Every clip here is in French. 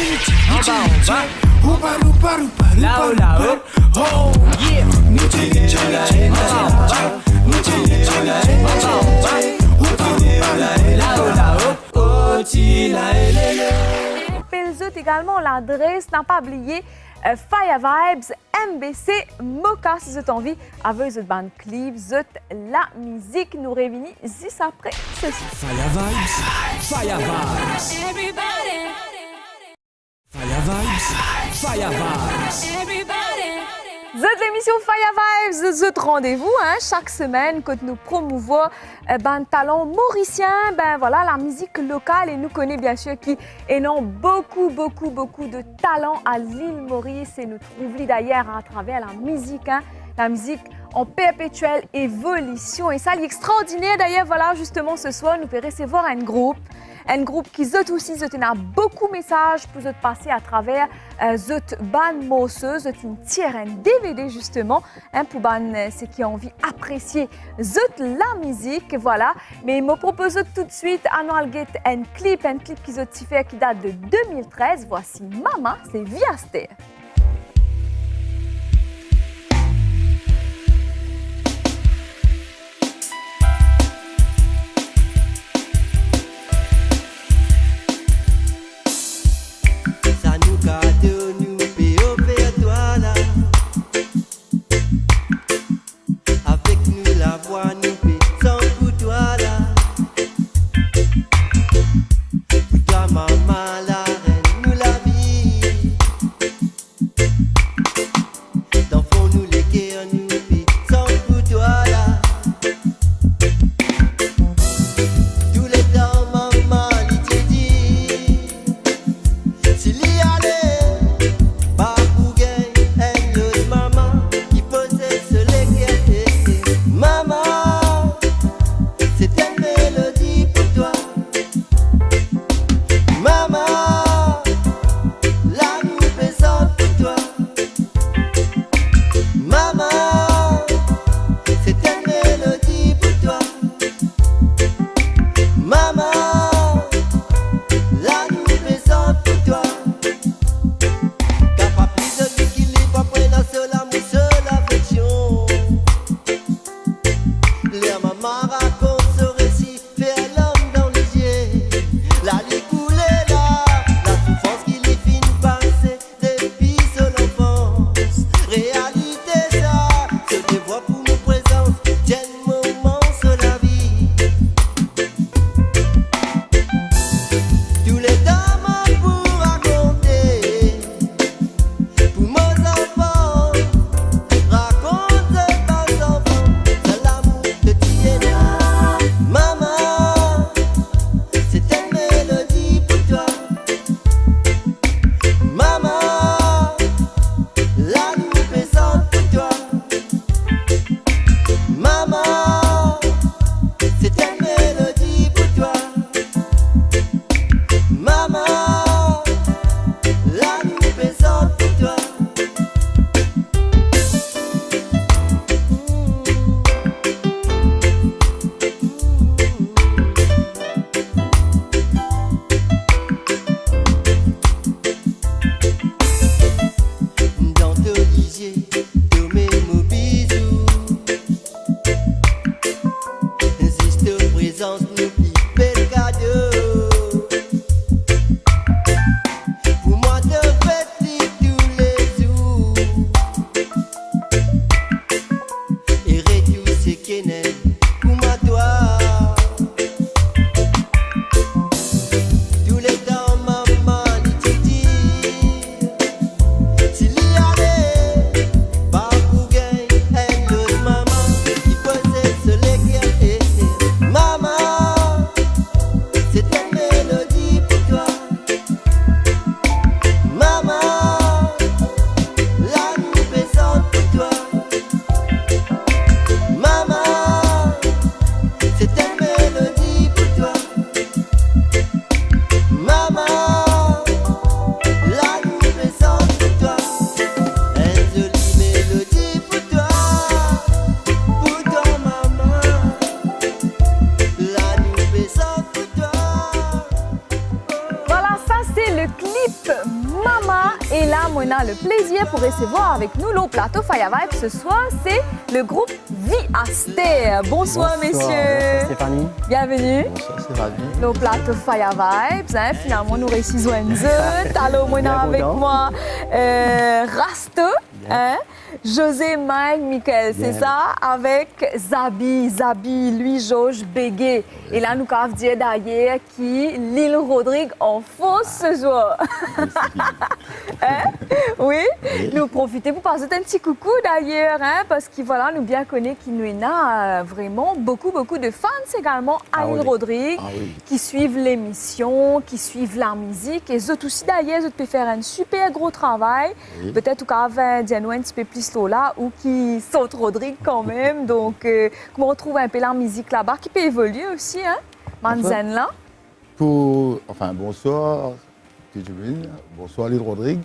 En bas, là-haut, là-haut. Oh, yeah. Là-haut, là-haut. Oh, Tina, Zut également l'adresse, n'a pas oublié Fire Vibes, MBC, Moka, si vous avez envie, avec Zut Band Clip, Zut la musique, nous réunit juste après ceci. Fire Vibes, Fire Vibes. Everybody. Fire Vibes, Fire Vibes. Everybody. Zut l'émission Fire Vibes, Zut rendez-vous, chaque semaine, quand nous promouvons ben talent mauricien, ben voilà, la musique locale, et nous connaissons bien sûr qui ont beaucoup de talent à l'île Maurice, et nous trouvons d'ailleurs à travers la musique, la musique en perpétuelle évolution. Et ça, l'extraordinaire d'ailleurs, voilà, justement ce soir, nous pouvons recevoir un groupe qui zut aussi a beaucoup de messages pour zut passer à travers zut ban morceaux, zut une tiers un DVD justement pour ban ceux qui ont envie d'apprécier zut la musique, voilà. Mais me propose tout de suite Annual Get un clip qui zut fait qui date de 2013. Voici Mama, c'est Viaster. Philippe Mama. Et là, on a le plaisir pour recevoir avec nous le plateau Faya Vibe ce soir. C'est le groupe Viaster. Bonsoir, messieurs. Bonsoir, Stéphanie. Bienvenue. Bonsoir Stéphanie. Le plateau Faya Vibes, hein, finalement nous réussissons un jeu. Alors, moi avec content. moi Rasto, hein, José, Mike, Michael, c'est Bien. ça, avec Zabi, lui, Georges, Bégué. Et là, nous avons dit d'ailleurs qui Lille Rodrigue en fausse ce jour. Hein? Oui, nous profitons pour passer un petit coucou d'ailleurs, hein, parce que voilà, nous bien connaissons qu'il nous a vraiment beaucoup de fans également à Lille Rodrigue, qui suivent l'émission, qui suivent la musique. Et eux aussi d'ailleurs, ils peuvent faire un super gros travail. Oui. Peut-être qu'on va dire un petit peu plus là, ou qui saute Rodrigue quand même. Donc, comment on trouve un peu la musique là-bas, qui peut évoluer aussi, hein, Manzen là. Bonsoir, Tijubin. Bonsoir, Lille Rodrigue.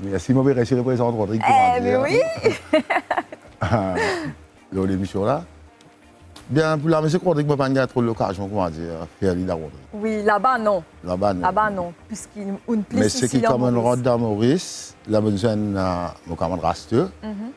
Merci, moi, je représente Rodrigue. Mais oui. Dans l'émission là. Bien, pour la musique Rodrigue, je n'ai pas trop l'occasion, comment dire, faire l'île à Rodrigue. Oui, là-bas, non. Là-bas, non. Là-bas, non. Puisqu'il y a une plus Mais ce qui est comme un rôle dans Maurice, la bonne mon camarade Rasteux,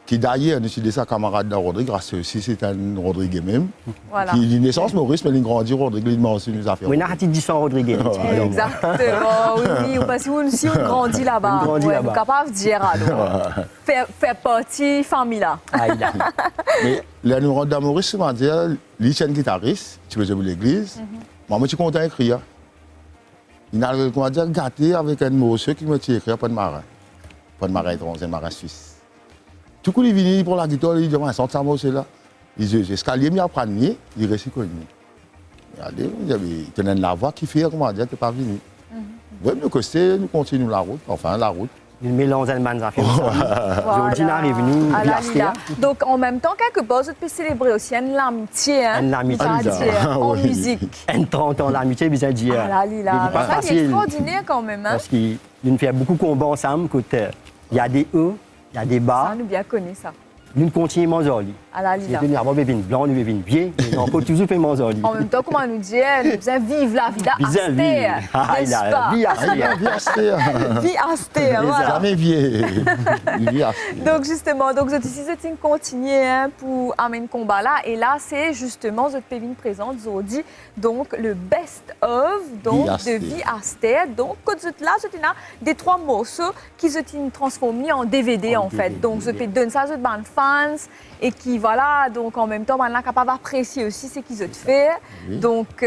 qui d'ailleurs, nous sommes sa camarade dans Rodrigue, Rasteux aussi, c'est un Rodrigue même. Voilà. Qui est naissance Maurice, mais il grandit Rodrigue, il m'a aussi nous a fait. Oui, on a dit sans Rodriguez. Exactement, oui, parce que si on grandit là-bas, On grandit on est là-bas. capable de dire alors. Faire partie de la famille là. Mais là, nous rentrons dans Maurice, c'est dire, lui, c'est un guitariste, tu peux jouer pour l'église. Moi, je suis content d'écrire. Il a comment dire, gâté avec un monsieur qui m'a dit écrire pas de marin. Pas de marin étranger, un marin suisse. Du coup, il est venu pour la guitare, il dit, ouais, sort ça, monsieur là. Il dit, j'ai escalier, il apprend, il réussit connu. Regardez, il y a la voix qui fait, comment dire, tu n'es pas venu. Oui, nous costons, nous continuons la route, enfin la route. Il mélange un man, ça fait Georgina est venue, À la Viaster. Lila. Donc, en même temps, quelque part, vous pouvez célébrer aussi l'amitié, hein, Une amitié. c'est-à-dire en Oui. musique. Un 30 ans l'amitié, bien dire. À la Lila. C'est pas Ça, c'est facile. extraordinaire quand même. Hein. Parce qu'il nous fait beaucoup de combats ensemble. Il y a des hauts, il y a des bas. Ça, nous bien connaît ça. Nous continuons à manger. À la C'est Lila. devenu avant bébé blanc, nous bébé vieille, mais on peut toujours faire manger. En même temps, comment nous dire, nous faisons vivre la vie Bien d'Astère, Ah, il n'est-ce a pas? vie à Ah, il a bien acheté. Vie Astère, voilà. Jamais vieilli. Il est acheté. Donc justement, donc ici c'est une continuer hein, pour amener combat là et là c'est justement cette Pévin présente aujourd'hui donc le best of donc Vie de Vie Astère donc quand là c'est des 3 morceaux qui se sont transformés en DVD en fait donc je peux donner ça aux fans et qui voilà donc en même temps maintenant capable d'apprécier aussi ce qu'ils ont fait donc il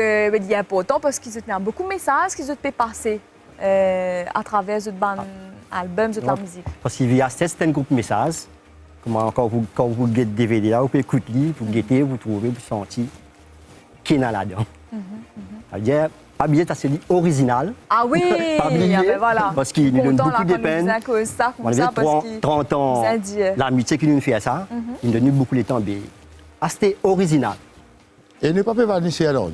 est important parce qu'ils ont beaucoup de messages qu'ils ont fait passer à travers ce album de la musique. Parce qu'il y a un groupe message. Comment, quand vous guettez DVD là, vous pouvez écouter, vous guettez, vous trouvez, vous sentez qu'il y en a là-dedans. C'est-à-dire, pas bien, c'est original. Ah oui, Pas oublié, ah ben voilà. parce qu'il nous donne Content, beaucoup là, de quand nous peine. disons que ça, On comme ça, avait parce qu'il 30 ans, nous a dit, l'amitié qui nous fait ça, il nous donne beaucoup de temps. Ah, c'était original. Et ne pas venir ici alors.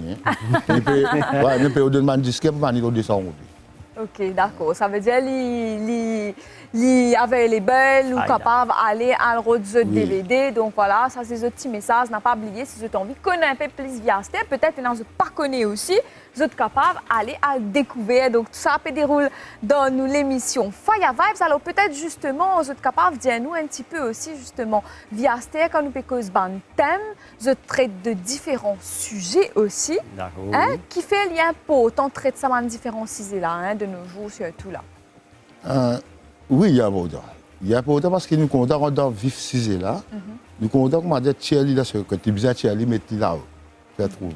Ne peut donner un disque pour venir au 200 euros. OK, d'accord. Ça veut dire qu'il avait les belles ou Ah, capable d'aller à le road de Oui. DVD. Donc voilà, ça c'est ce petit message. N'a pas oublié si vous avez envie de connaître un peu plus Viaster, peut-être que vous ne pas connaître aussi, vous êtes capable d'aller à le découvrir. Donc tout ça peut déroule dans nous l'émission Faya Vibes. Alors peut-être justement, vous êtes capable de dire nous un petit peu aussi justement Viaster quand nous pécons un thème, vous traitez de différents sujets aussi. D'accord. Hein, qui fait lien pour autant traiter ça de différents sujets là, hein, de nos jours surtout là. Oui, il y a un peu. Il y a un peu parce que nous comptons dans vif sujet là. Nous comptons comment dire Thierry là, quand tu besoin Thierry mettre là-haut. Faire trouver.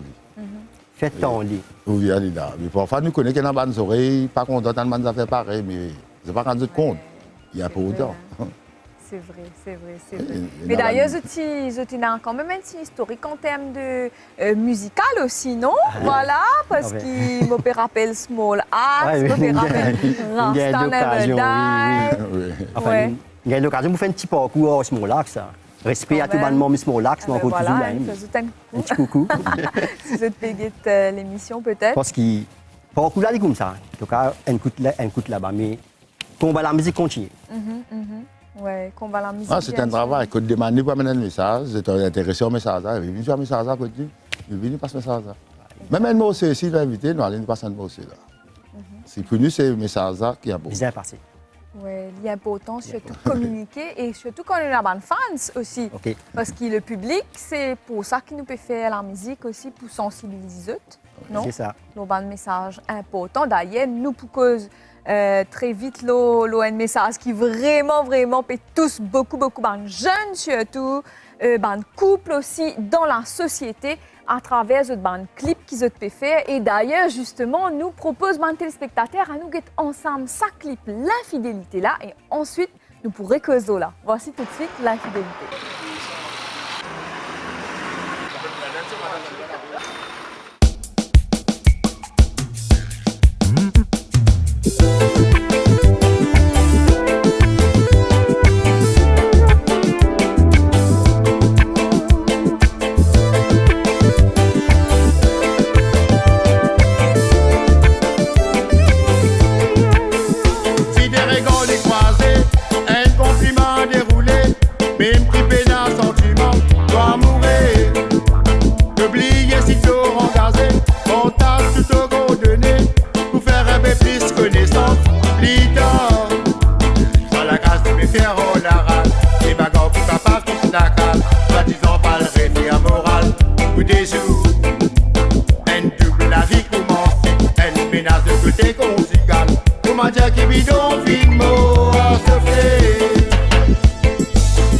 Faites ton lit. Oui, elle est là. Mais parfois, nous connaissons qu'il y a des oreilles, pas content, dans le fait pareil, mais c'est pas rendu compte. Il y a un peu autant. C'est vrai, c'est vrai, c'est Et- vrai. et Mais dans la d'ailleurs, musique. tu as quand même un petit historique en termes de musical aussi, non? Voilà, parce Ah ouais. qu'il me rappelle Small Axe, Ouais, me rappelle il y a Rasta Never l'occasion, Die. Oui. Enfin, Ouais. il y a l'occasion de faire un petit parcours au Smolax. Respect à tout le monde, Smolax, Ah mais ben on peut toujours voilà, là. il faisait un Un petit coucou. si je te payais l'émission peut-être. Parce qu'il parcours là, il est comme ça. En tout cas, un coup là-bas, mais combat la musique continue. Ouais, qu'on va la musique. Ah, c'est bien un sûr. travail. Quand tu demandes pour amener un message, tu es intéressé au message. Il vient sur un message à côté. Il vient passer un message. Même un mot aussi, il va inviter, nous allons passer un mot aussi là. C'est pour nous, c'est le message qui est beau. Bien passé. Oui, l'important, surtout communiquer et surtout quand on a des fans aussi. OK. Parce que le public, c'est pour ça qu'il nous peut faire la musique aussi, pour sensibiliser. Non? C'est ça. Nous avons un message important. D'ailleurs, nous, pour cause très vite, un message qui vraiment peut tous beaucoup, de jeunes surtout, de couples aussi dans la société à travers de clips qu'ils ont faire. Et d'ailleurs, justement, nous propose aux téléspectateurs à nous get ensemble ça clip, l'infidélité là, et ensuite, nous pourrons causer là. Voici tout de suite l'infidélité. Si des rigoles est croisées, un compliment déroulé, même qui peine un sentiment, doit mourir. Oubliez sitôt engagé, on t'a tout au gros donné, pour faire un peu plus connaissance, plus tard. Dans la case de mes fiers, on la rate, les bagarres pour papa, toute la case, soi-disant pas le référent moral, ou des jours. Un double la vie commence, une menace de côté conjugal. Comment dire qu'il bidon film à se faire.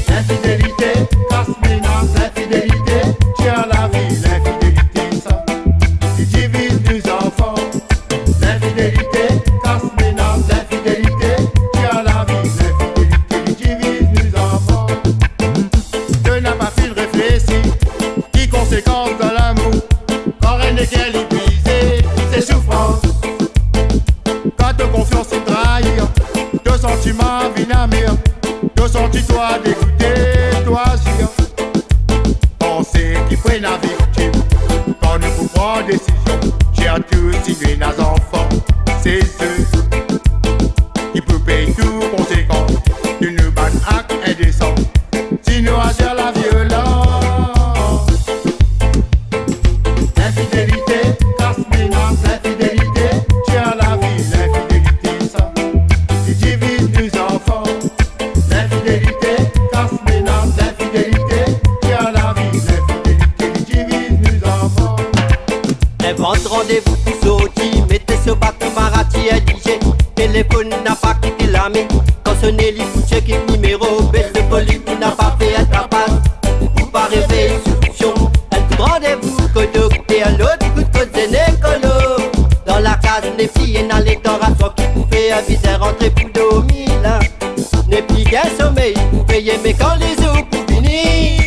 L'infidélité, casse menace, l'infidélité, tient la vie, l'infidélité, ça, qui divise les enfants. L'infidélité, casse menace, l'infidélité, tient la vie, l'infidélité, qui divise les enfants. Je n'ai pas pu réfléchir, qui conséquence dans l'amour, quand rien n'est qu'elle est brisée, c'est souffrance. Quand de confiance est trahir, de sentiments vinamir, de sentis-toi d'écouter, toi agir. Pensez qu'il faut la victime, quand nous vous prend décision, j'ai à tous signer nos enfants, c'est eux qui peuvent payer tout conséquence d'une bonne acte indécent, si nous agir la violence. L'infidélité, casse menace, l'infidélité, tient la vie, l'infidélité, ça, qui divise les enfants. L'infidélité, casse menace, l'infidélité, tient la vie, l'infidélité, qui divise les enfants. Invente rendez-vous pour sortir, mettez ce bâton marati indigé. Téléphone n'a pas quitté la main. Quand sonnez les coups, check le numéro. Baisse le volume, il n'a pas fait un tapage. Vous pas rêver, solution. Un coup de rendez-vous, codo, et un autre coup de cause écolo. Dans la case, les filles, et dans les temps, à soi qui pouvait un viseur rentrer pour dormir. N'est plus qu'un sommeil, vous payez, mais quand les eaux pour finir.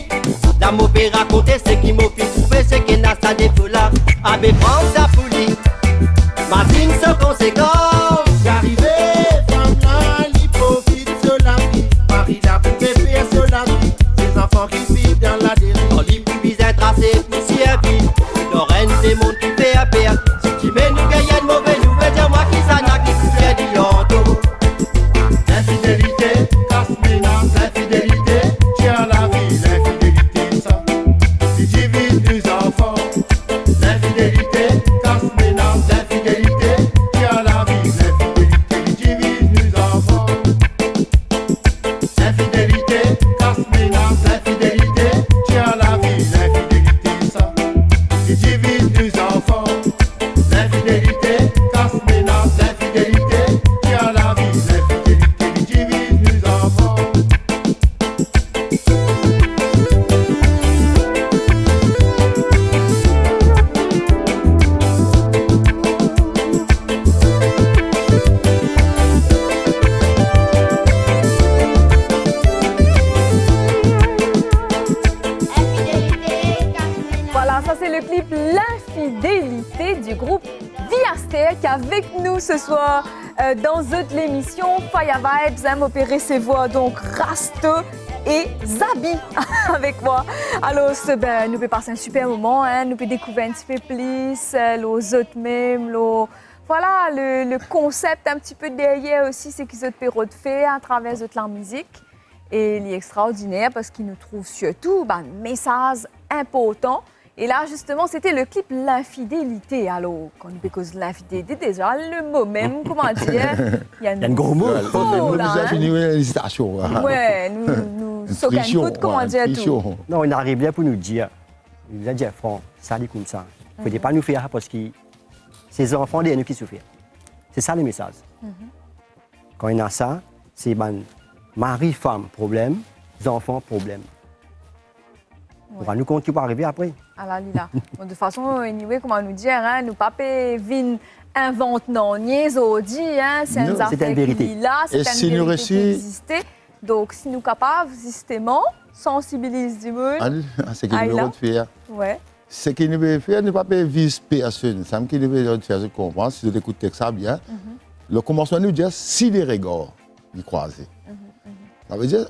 La m'opé raconter, c'est qui m'a fait trouver, c'est qu'il n'a sa défaut là. Avec prendre sa folie, Martine sans conséquence. J'arrivais, femme là, l'hypocrite sur la vie. Paris là pour faire sur la vie. Ces enfants qui vivent dans la dérive. Dans les plus un tracé, poussière vide. Lorraine, des mondes qui fait à perdre. Si tu mets nous gagner de mauvais nouvelles, dis-moi qui ça n'a qui poussière du yanto. L'infidélité, casse menace, l'infidélité, tient la vie, l'infidélité, ça, qui divise les enfants. L'infidélité, casse menace, l'infidélité, tient la vie, l'infidélité, qui divise les enfants. L'infidélité, casse menace, l'infidélité, tient la vie, l'infidélité, ça, qui divise les enfants. L'infidélité, casse menace, l'infidélité, tient la vie, l'infidélité, qui divise les enfants. Voilà, ça c'est le clip L'infidélité du groupe Viaster qui est avec nous ce soir dans l'émission Fire Vibes. Opéré ses voix donc Rasto et Zabi avec moi. Alors, nous pouvons passer un super moment, hein, nous pouvons découvrir un petit peu plus les autres même, voilà, le concept un petit peu derrière aussi, c'est qu'ils ont de faire à travers de la musique. Et il est extraordinaire parce qu'il nous trouve surtout un message important. Et là, justement, c'était le clip L'infidélité. Alors, quand on cause de l'infidélité, déjà, le mot même, comment dire, il y a un gros mot. Oh, là, Nous hein. fini une hésitation. Ouais, nous sautons un coup de comment dire tout. Non, on arrive là pour nous dire, il nous a dit, Franck, ça dit comme ça. Il ne faut pas nous faire ça parce que ces enfants, c'est nous qui souffrent. C'est ça le message. Quand il y a ça, c'est mari, femme, problème, les enfants, problème. On va nous compte qui va arriver après. Ah là, Lila. Bon, de toute façon, anyway, comment nous dire, hein, nous pas vin invente non, niaisodi, hein, c'est Non, c'est une vérité. Là, c'est Et une si nous vérité qui réussit- existait. Donc, si nous capables, justement, sensibiliser du monde, C'est ce qu'il veut faire. ouais. Ce qu'il veut faire, ne pas viser personne. C'est ce qu'il veut faire, je comprends. Si je écoute ça bien, le commencement nous dit si les regards ils croisent. Ça veut dire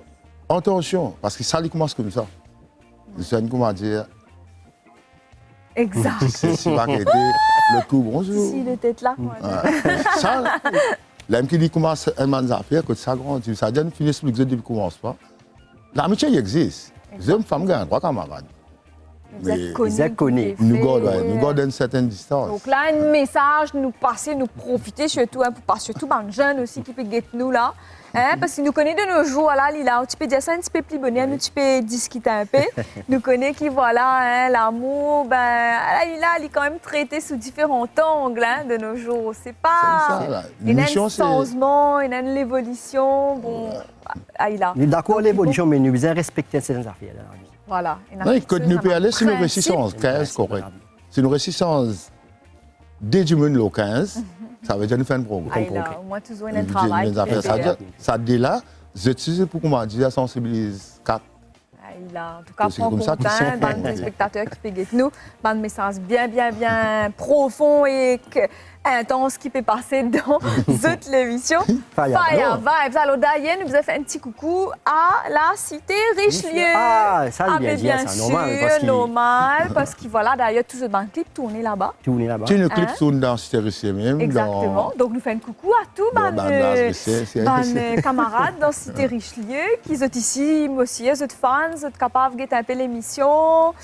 attention, parce que ça il commence comme ça. C'est comment dire, Exact. c'est pas arrêter le coup bonjour. S'il était là. Ouais. Ça, l'homme qui dit commence un man affaire, que ça grandit, ça donne finir expliquer depuis le commencement. L'amitié existe. Les hommes, femmes, gagnent trois camarades. Vous êtes Mais- connus. vous êtes connus. tout est Nous fait, gardons une certaine distance. Donc là, un message, nous passer, nous profiter surtout, hein, pour pas surtout les jeunes aussi qui peuvent guetter nous là. Hein, parce qu'ils nous connaissent de nos jours, là, Lila, tu peux dire ça un petit peu plus bonnet, nous tu peux discuter un peu. Nous connaissons qui, voilà, hein, l'amour, Lila, il est quand même traité sous différents angles hein, de nos jours. C'est pas. C'est ça, là. Il y a un L'émission, c'est- changement, il y a une évolution. Bon, Lila. Nous sommes d'accord l'évolution, mais nous devons respecter ces affaires. Là. Voilà. Il y en a Non, quelque quand chose, nous il y pouvons en a aller, si nous principe. réussissons 15, correct. Si nous réussissons dès du monde le 15, ça veut dire nous faire un progrès. Ah, Lila, au moins, toujours, il y a un travail. qui est Ça fait. veut dire, ça dit là, j'utilise pour comment dire, sensibiliser 4. Ah, en tout cas, C'est prends comme ça compte, qu'ils sont. hein, bande de spectateurs qui peuvent guetter nous, bande de messages bien profond et intense qui peut passer dans cette émission. Fire Vibes. Alors d'ailleurs, nous vous avons fait un petit coucou à la cité Richelieu. Ah, ça, Ah, il mais bien dire, bien ça, normal. Parce sûr, qu'il normal, parce que voilà, d'ailleurs, tout ce banc clip tourné là-bas. tourne là-bas. Tu nous clips Hein? sur dans Cité même. Exactement. Donc, nous faisons un coucou à tous Dans mes camarades dans Cité Richelieu qui sont ici, moi aussi, ils sont fans, ils sont capables de guetter un peu l'émission.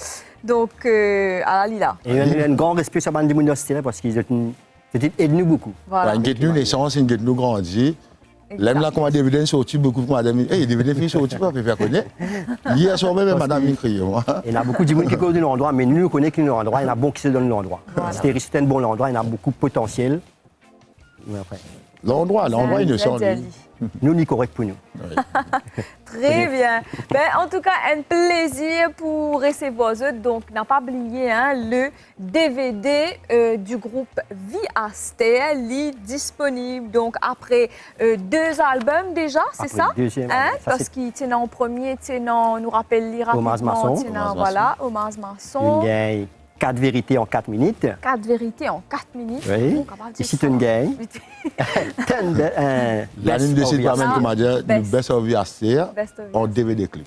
Donc, à la Lila. Et un grand respect sur la bande de l'université parce qu'ils aident nous beaucoup. Voilà. Une guette nous naissance, une guette nous grandit. L'aime là, comme David sorti beaucoup pour madame. Hey, David est sorti pour faire connaître. Hier soir même, madame m'a crié. Il y a beaucoup de gens qui connaissent l'endroit, mais nous connaissons l'endroit. Il y en a beaucoup qui se donnent l'endroit. Voilà. C'était un bon endroit, il y en a beaucoup de potentiel. Mais après, L'endroit, il ne sort Jali. nous, on est correct pour nous. Très bien. En tout cas, un plaisir pour recevoir eux. Donc, n'a pas oublié hein, le DVD du groupe Viaster, disponible. Donc, après 2 albums déjà, c'est Après ça? le deuxième Hein? album, ça, Parce c'est- qu'il tient en premier, on nous rappelle lire rapidement. Hommage Masson. Voilà, Hommage Une Masson. gagne 4 vérités en 4 minutes. 4 vérités en 4 minutes. Oui. Bon, capable de dire Ici, ça. tu une gagne. La ligne de site même, comment dire, le best of Viaster Best of en Viaster. DVD clips.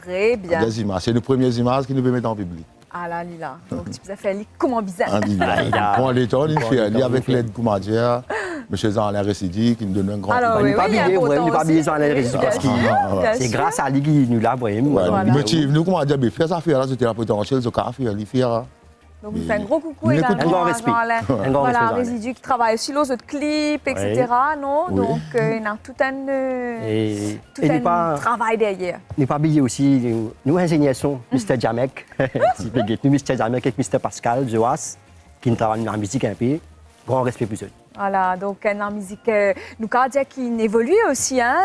Très bien. Des images. C'est les premières images qu'ils nous mettent en public. Ah là, Lila. Donc, tu peux faire comment bizarre. En il a- Pour l'état, il Bon, fait l'état, avec il fait. l'aide, comment dire, M. Zanlain Récidi qui nous donne un grand Alors, coup de oui, Nous pas il y a oublier, un nous pas potent oublier aussi. dans les réseaux Bien parce sûr, que bien c'est sûr. grâce à lui qu'il nous l'a vraiment. Ouais, Voilà. mais tu nous, comment dire, mais faire ça, faire là, c'était la potentielle, ce qu'a fait, il fait. Donc, on fait un gros coucou Nous écoutons. également Un grand à respect. Jean-Alain. Un grand Voilà, respect, Jean-Alain. Résidu qui travaille sur les autres clips, etc. Non? Oui. Donc, il y a tout un, Et tout n'est un pas, travail derrière. n'est pas oublier aussi, nous ingénieurs sont Mr. Jamek, si vous voulez, nous Mr. Jamek avec Mr. Pascal Joas, qui nous travaille dans la musique un peu. Grand respect pour eux. Voilà, donc la musique, nous avons dit qu'il évolue aussi. Hein?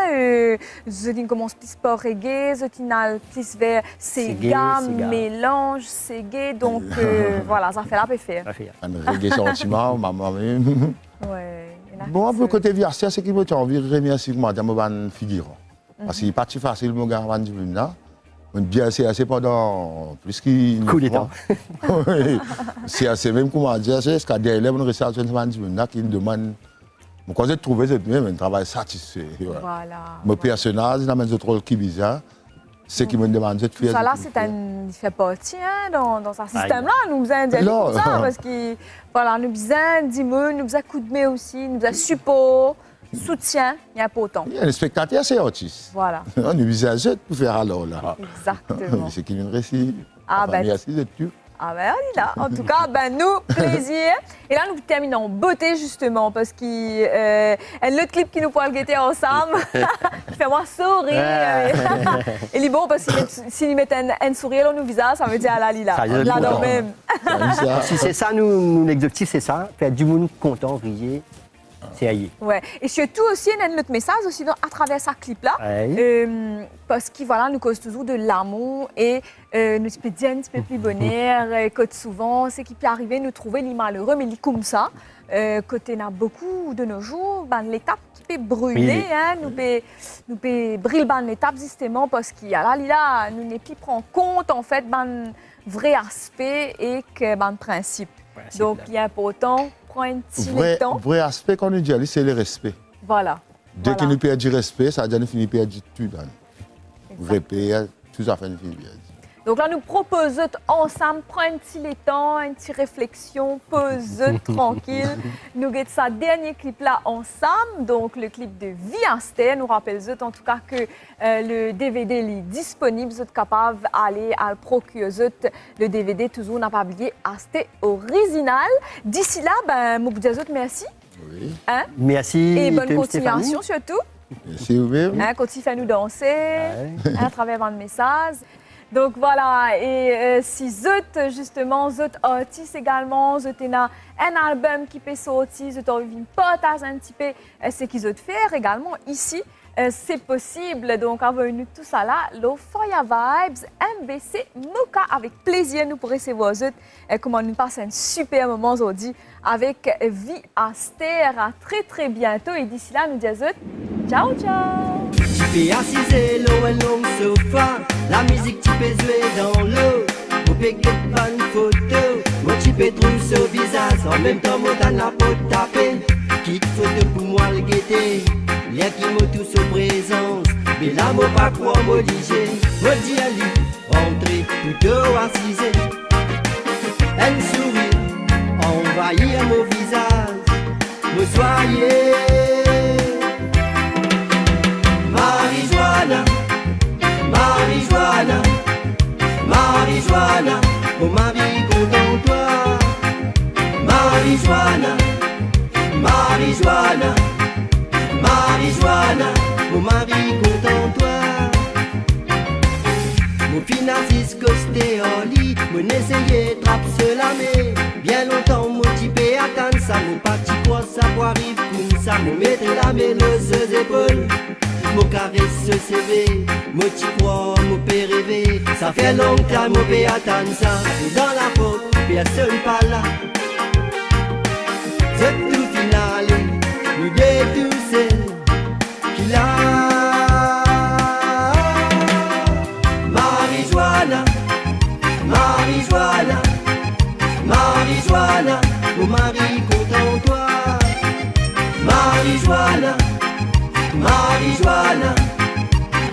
Je commence plus sport reggae, je plus vers Sega, Sega. mélange, Sega. Donc, voilà, ça fait la peu faire. Ça fait. Un reggae sentiment, maman même. Ouais, il y en a Bon, qui un peu se- côté Viaster, c'est qu'il m'a envie de remercier mon figurant. Parce qu'il n'est pas si facile, mon gars, avant de venir là. Bien, c'est assez pendant plus qu'il. Coup d'état. Oui. C'est assez même, comment dire, c'est ce qu'il y a des élèves qui qui me demandent. Quand j'ai trouvé cette même, un travail satisfait. Voilà. Mon personnage, il a un autre rôle qui est bizarre. C'est qui me demande de faire. Ça là, c'est un, il fait partie hein, dans un système-là. Nous besoin de Non. comme ça parce que voilà, nous besoin d'immunes, nous besoin coup de main aussi, nous besoin support, soutien, il y a pas autant. Un spectateur, c'est autiste. Voilà, On est visagé pour faire alors là. exactement. C'est qui vient récit. Ah, ben, Merci de tout. Ah ben on est là. En tout cas, ben nous, plaisir. Et là, nous terminons en beauté justement parce qu'il y a l'autre clip qui nous pourra le guetter ensemble. Qui fait moi sourire. Et il est bon parce que s'il met un sourire dans nos visages, ça veut dire là, là. Ça veut dire Là, content. même. Si c'est ça, nous l'objectif, c'est ça. Faire du monde content, rire, c'est ailleurs. Ouais. Et surtout aussi, il y a notre message aussi à travers ce clip-là. Ouais. Parce qu'il voilà, nous cause toujours de l'amour et nous peut dire un petit peu plus bonheur. Quand souvent, c'est qui peut arriver nous trouver les malheureux, mais les comme ça. Quand on a beaucoup de nos jours, ben, l'étape qui peut brûler, Oui. hein, nous peut brûler ben, l'étape justement parce qu'il y a là, nous ne plus prendre compte en fait ben vrai aspect et que ben principe. Principe, Donc là. il est important prendre un petit Vrai, temps. vrai aspect qu'on nous dit, c'est le respect. Voilà. Dès Voilà. que nous perdons du respect, ça veut dire que nous finissons par perdre tout. Vrai paix, tout ça fait nous finir perdre. Donc là, nous proposons ensemble, prendre un petit temps, une petite réflexion, pause tranquille. Nous guettons ça dernier clip là ensemble, donc le clip de Vie Aster. Nous rappelons en tout cas que le DVD est disponible, vous êtes capable d'aller à le procurer le DVD, toujours n'a pas oublié Aster original. D'ici là, ben, moi vous dis merci. Oui. Hein? Merci. Et bonne Tom, continuation surtout. Merci vous-même. Hein, continue à nous danser hein, à travers votre message. Donc voilà, et si Zut, justement, Zut artiste également, Zut a un album qui peut sortir, Zut a envie de partager un petit peu ce qu'ils Zut faire également ici. C'est possible, donc avec-nous tout ça là, le Fire Vibes, MBC, Moka, avec plaisir nous pour recevoir Zut, comment nous passe un super moment aujourd'hui avec Vie Aster. À très très bientôt et d'ici là, nous disons Zut, ciao ciao! Tu peux assiser l'eau et long sofa. La musique tu peux jouer dans l'eau. Au péquet de bonne photo. Moi tu peux trouver au visage. En même temps moi dans la peau taper. Quitte photo pour moi le guetter. Lien qui m'a tous aux présence. Mais là moi pas quoi m'obliger. Moi dis à lui rentrer plutôt assisé. Un sourire envahir mon visage. Moi soyez Marijuana, Marijuana, Marijuana, mon mari content toi. Marijuana, Marijuana, Marijuana, mon mari content toi. Mon financiste costé en lit, mon essayé trappe se lamer. Bien longtemps mon type attendre ça, mon parti quoi savoir arrive comme ça, mon mettre la mêleuse épaules. Mon caresse ce CV, mon t'y crois, mon père rêvé. Ça fait longtemps mon père attend ça. Et dans la porte, personne pas là. C'est tout finale, nous deux tous seuls qui l'a. Marijuana, Marijuana, Marijuana, mon mari content toi. Marijuana. Marijuana,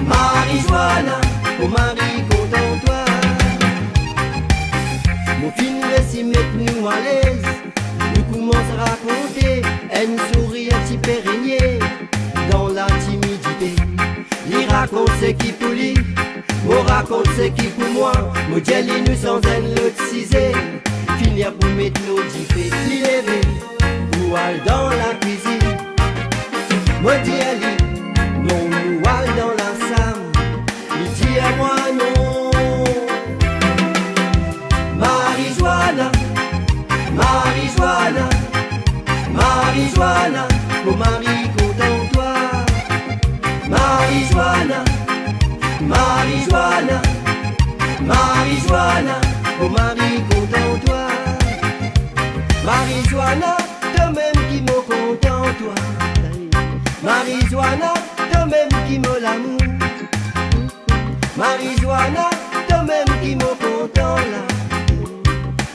Marijuana, mon mari content toi. Mon film récit met nous à l'aise. Nous commençons à raconter un sourire petit peu régné dans la timidité. Il raconte ce qui pour lui, moi raconte ce qui pour moi. Moi jelly nous sans un l'autre cisé. Finir pour mettre nos diffés, l'y lever, pour aller dans la cuisine. Moi dis à lui, non nous allons dans la salle. Il dit à moi non. Marijuana, Marijuana, Marijuana, mon mari content toi. Marijuana, Marijuana, Marijuana, mon mari content toi. Marijuana, toi-même qui me content toi. Marijuana, toi-même qui me l'amour. Marijuana, toi-même qui me content là.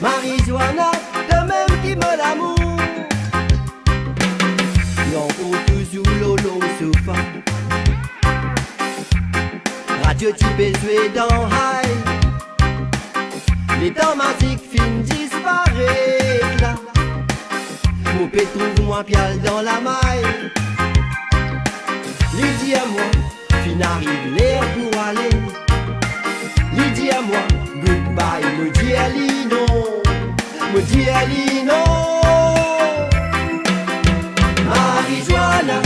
Marijuana, toi-même qui me l'amour. Non, pour toujours l'eau sofa. Radio type joué dans high. Les thématiques fin disparaître là. Mon père trouve-moi pial dans la maille. Lui dit à moi, fin arrive l'air pour aller. Lui dit à moi, goodbye. me dis Ali non, me dis Ali non. Marijuana,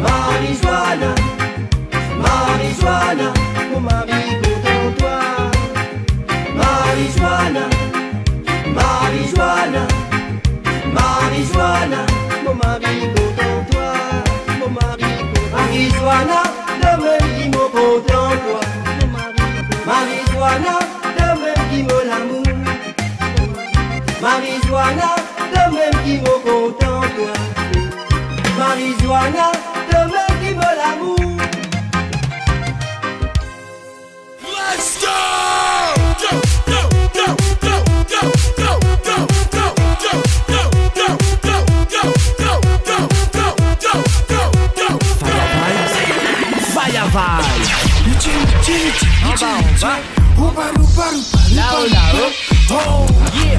Marijuana, Marijuana, mon mari content toi. Marijuana, Marijuana, Marijuana, mon mari content toi. Mon mari content. Marijuana, de même qui me content toi. Marijuana, de même qui me l'amour. Marijuana, de même qui me content toi. Marijuana, de même qui me l'amour. Let's go! Go, go, go, go, go, go, go, go, go, go, go, go, go, go, go, go, go, go, go. Fire Vibes. Là-haut, là-haut. Oh, yeah.